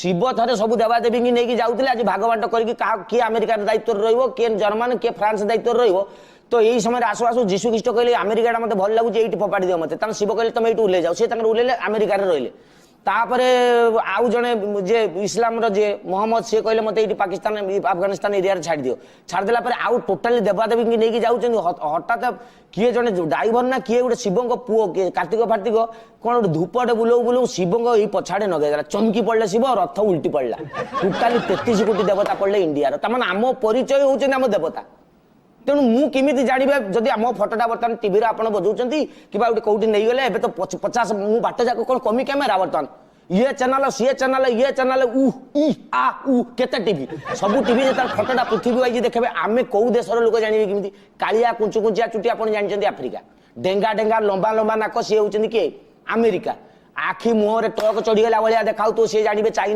शिव थे सब देवादेवी की नहीं जाऊे आज भागवांट किए अमेरिकार दायित्व रे जर्मान किए फ्रांस दायित्व रो यही समय आसु आसु जीशु ख्रीष्ट कहले अमेरिका मत भल लगुच ये फोपाड़ी दियो मत शिव कहले तुम ये उल्ले जाओ सी उल्ले अमेरिकार रही तापरे आउ जड़े जे इस्लाम जे मोहम्मद सी कहले मत ये पाकिस्तान अफगानिस्तान एरिया छाड़ दियो छाड़देला आउ टोटाली देवादेवी की नहीं जाऊँ हठात किए जड़े ड्राइवर ना किए गोटे शिव पुओ किए कार्तिक फार्तिक कौन गोटे धूपटे बुलाऊ बुलाऊ शिव ये पछाड़े नगेदेला चमकी पड़े शिव रथ उल्टी पड़ा टोटाली 33 कोटी देवता पड़े इंडिया तार आम परिचय होती आम देवता तेणु मुझे जानी जदि आम फटोटा बर्तमान टीवी आप बजाऊँ कि कौटी नहीं गले तो 50 मु बाट जाक कौन कमी कैमेरा बर्तमान ये चैनल सी चैनल ये चैनल उ इ आ उ केते टीवी सब टीवी जो फटोटा पृथ्वी वाइज देखबे आमे कौ देशर लोक जानवे किमिति कालिया कुंचु कुंचिया चुटी आप जानते आफ्रिका डेंगा डेंगा लंबा लंबा नाक सी होती किए अमेरिका आखि मुहर टक चढ़ीगला भाया देखा तो सी जानवे चाइना